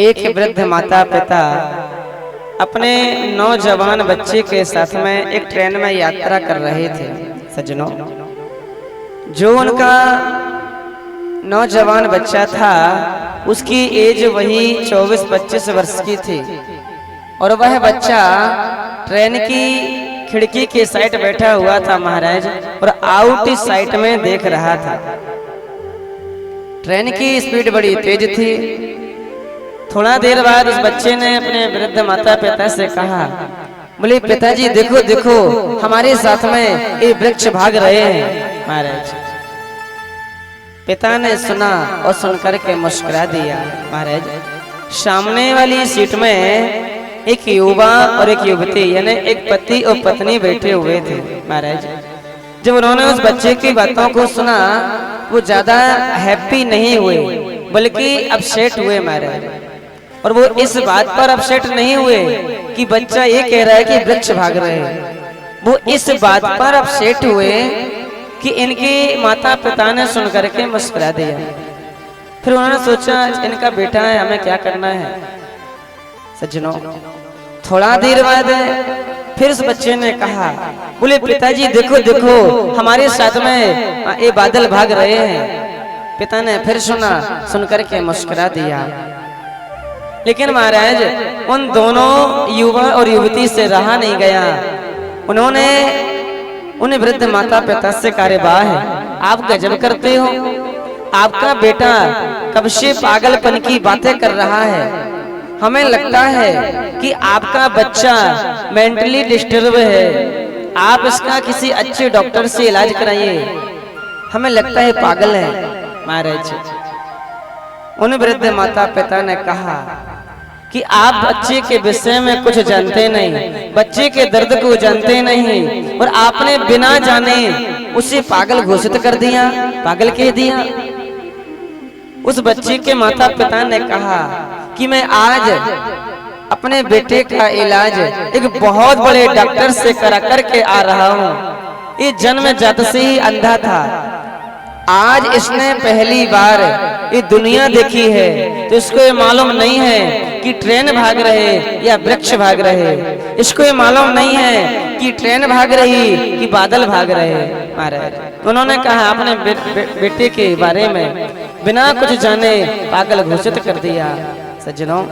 एक वृद्ध माता पिता अपने नौजवान बच्चे के साथ में एक ट्रेन में यात्रा कर रहे थे। सज्जनों, जो उनका नौजवान बच्चा था उसकी एज वही 24-25 वर्ष की थी और वह बच्चा ट्रेन की खिड़की के साइड बैठा हुआ था महाराज, और आउट साइड में देख रहा था। ट्रेन की स्पीड बड़ी तेज थी। थोड़ा देर बाद उस बच्चे ने अपने वृद्ध माता पिता से कहा, बोले पिताजी देखो देखो हमारे साथ में ये वृक्ष भाग रहे हैं। महाराज, पिता ने सुना और सुनकर के मुस्कुरा दिया। महाराज, सामने वाली सीट में एक युवा और एक युवती यानी एक पति और पत्नी बैठे हुए थे। महाराज, जब उन्होंने उस बच्चे की बातों को सुना वो ज्यादा हैप्पी नहीं हुए बल्कि अपसेट हुए। महाराज, और वो इस बात पर अपसेट नहीं हुए कि बच्चा ये कह रहा है कि वृक्ष भाग रहे हैं, वो इस बात पर अपसेट हुए कि इनके माता पिता ने सुन करके मुस्कुरा दिया। फिर उन्होंने सोचा इनका बेटा है, हमें क्या करना है। सज्जनों, थोड़ा देर बाद फिर उस बच्चे ने कहा, बोले पिताजी देखो देखो हमारे साथ में ये बादल भाग रहे हैं। पिता ने फिर सुना, सुनकर के मुस्कुरा दिया। लेकिन महाराज, उन दोनों युवा और युवती से रहा नहीं गया। उन्होंने उन वृद्ध माता पिता से कहा, वाह है आप गजब करते हो, आपका बेटा कब से पागलपन की बातें कर रहा है। हमें लगता है कि आपका बच्चा मेंटली डिस्टर्ब है, आप इसका किसी अच्छे डॉक्टर से इलाज कराइए, हमें लगता है पागल है। महाराज, उन वृद्ध माता पिता ने कहा कि आप बच्चे के विषय में कुछ जानते नहीं, बच्चे के दर्द को जानते नहीं, और आपने बिना जाने उसे पागल घोषित कर दिया, पागल कह दिया। उस बच्चे के माता पिता ने कहा कि मैं आज अपने बेटे का इलाज एक बहुत बड़े डॉक्टर से करा करके आ रहा हूँ। ये जन्म जात से ही अंधा था, आज इसने पहली बार ये दुनिया देखी है, तो इसको ये मालूम नहीं है कि ट्रेन भाग रहे या वृक्ष भाग रहे, इसको ये मालूम नहीं है कि ट्रेन भाग रही कि बादल भाग रहे। महाराज, उन्होंने कहा अपने बेटे के बारे में बिना कुछ जाने पागल घोषित कर दिया। सज्जनों,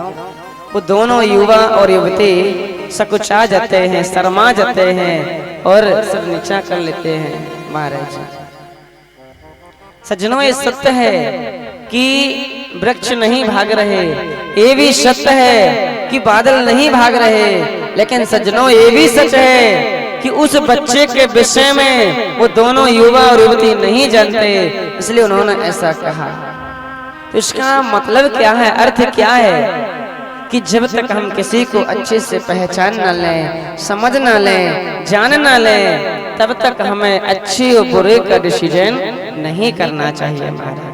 वो दोनों युवा और युवती सकुचा जाते हैं, शर्मा जाते हैं और सिर नीचा कर लेते हैं। महाराज, सज्जनों, ये सत्य है कि वृक्ष नहीं भाग रहे, ये भी सत्य है कि बादल नहीं भाग रहे, लेकिन सज्जनों ये भी सच है कि उस बच्चे के विषय में वो दोनों युवा और युवती नहीं जानते, इसलिए उन्होंने ऐसा कहा। तो इसका मतलब क्या है, अर्थ क्या है कि जब तक हम किसी को अच्छे से पहचान न लें, समझ न लें, जान न लें, तब तक हमें अच्छे और बुरे का डिसीजन नहीं करना चाहिए। हमारा